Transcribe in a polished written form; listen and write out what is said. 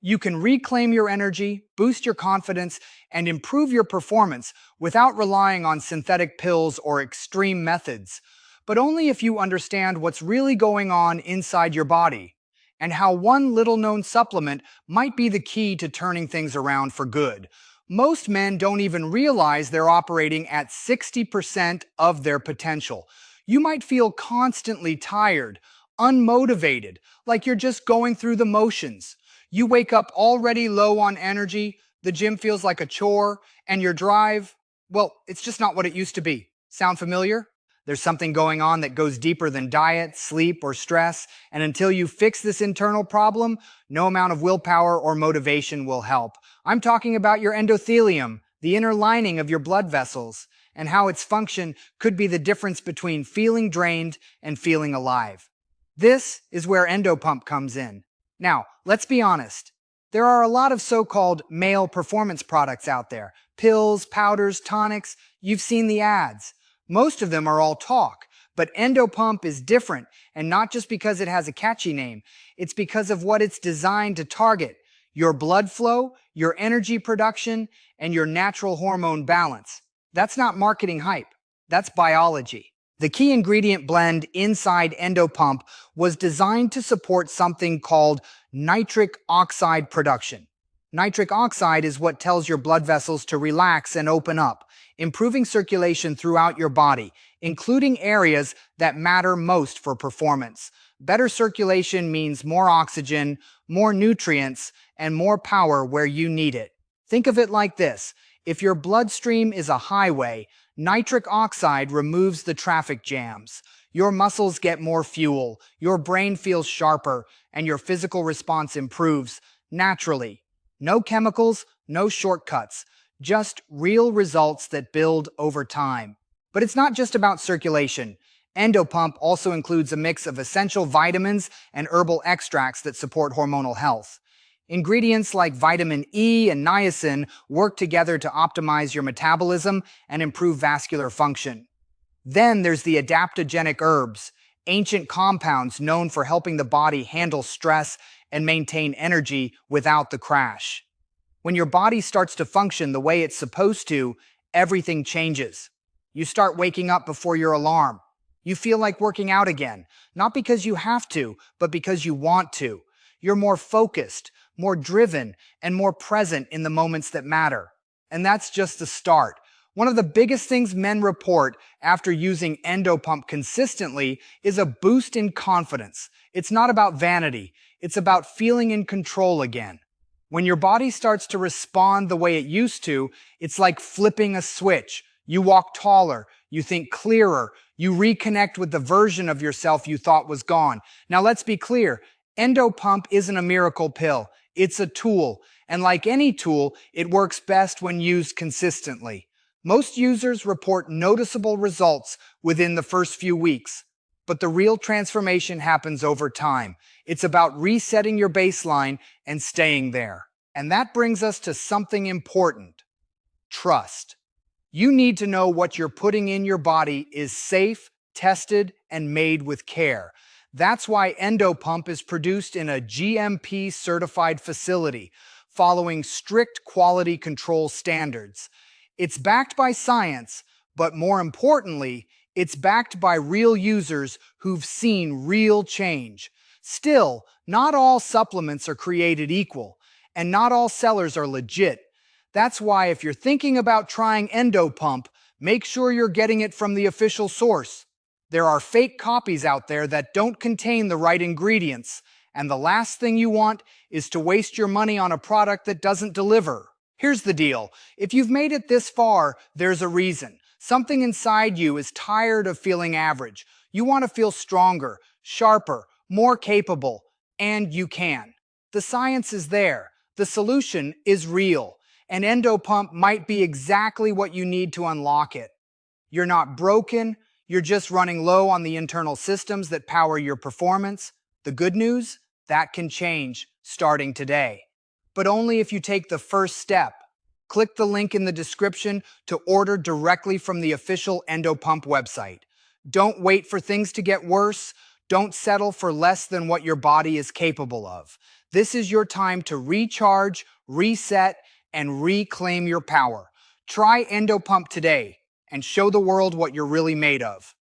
You can reclaim your energy, boost your confidence, and improve your performance without relying on synthetic pills or extreme methods, but only if you understand what's really going on inside your body and how one little known supplement might be the key to turning things around for good. Most men don't even realize they're operating at 60% of their potential. You might feel constantly tired, unmotivated, like you're just going through the motions. You wake up already low on energy, the gym feels like a chore, and your drive, well, it's just not what it used to be. Sound familiar? There's something going on that goes deeper than diet, sleep, or stress, and until you fix this internal problem, no amount of willpower or motivation will help. I'm talking about your endothelium, the inner lining of your blood vessels, and how its function could be the difference between feeling drained and feeling alive. This is where Endo Pump comes in. Now, let's be honest. There are a lot of so-called male performance products out there. Pills, powders, tonics, you've seen the ads. Most of them are all talk, but Endo Pump is different, and not just because it has a catchy name. It's because of what it's designed to target: your blood flow, your energy production, and your natural hormone balance. That's not marketing hype. That's biology. The key ingredient blend inside Endo Pump was designed to support something called nitric oxide production. Nitric oxide is what tells your blood vessels to relax and open up, improving circulation throughout your body, including areas that matter most for performance. Better circulation means more oxygen, more nutrients, and more power where you need it. Think of it like this: if your bloodstream is a highway, nitric oxide removes the traffic jams. Your muscles get more fuel, your brain feels sharper, and your physical response improves naturally. No chemicals, no shortcuts, just real results that build over time. But it's not just about circulation. Endo Pump also includes a mix of essential vitamins and herbal extracts that support hormonal health. Ingredients like vitamin E and niacin work together to optimize your metabolism and improve vascular function. Then there's the adaptogenic herbs, ancient compounds known for helping the body handle stress and maintain energy without the crash. When your body starts to function the way it's supposed to, everything changes. You start waking up before your alarm. You feel like working out again, not because you have to, but because you want to. You're more focused, more driven, and more present in the moments that matter. And that's just the start. One of the biggest things men report after using Endo Pump consistently is a boost in confidence. It's not about vanity, it's about feeling in control again. When your body starts to respond the way it used to, it's like flipping a switch. You walk taller, you think clearer, you reconnect with the version of yourself you thought was gone. Now let's be clear, Endo Pump isn't a miracle pill, it's a tool. And like any tool, it works best when used consistently. Most users report noticeable results within the first few weeks, but the real transformation happens over time. It's about resetting your baseline and staying there. And that brings us to something important: trust. You need to know what you're putting in your body is safe, tested, and made with care. That's why Endo Pump is produced in a GMP-certified facility, following strict quality control standards. It's backed by science, but more importantly, it's backed by real users who've seen real change. Still, not all supplements are created equal, and not all sellers are legit. That's why if you're thinking about trying Endo Pump, make sure you're getting it from the official source. There are fake copies out there that don't contain the right ingredients, and the last thing you want is to waste your money on a product that doesn't deliver. Here's the deal: if you've made it this far, there's a reason. Something inside you is tired of feeling average. You want to feel stronger, sharper, more capable, and you can. The science is there. The solution is real, and Endo Pump might be exactly what you need to unlock it. You're not broken, you're just running low on the internal systems that power your performance. The good news? That can change starting today. But only if you take the first step. Click the link in the description to order directly from the official Endo Pump website. Don't wait for things to get worse. Don't settle for less than what your body is capable of. This is your time to recharge, reset, and reclaim your power. Try Endo Pump today and show the world what you're really made of.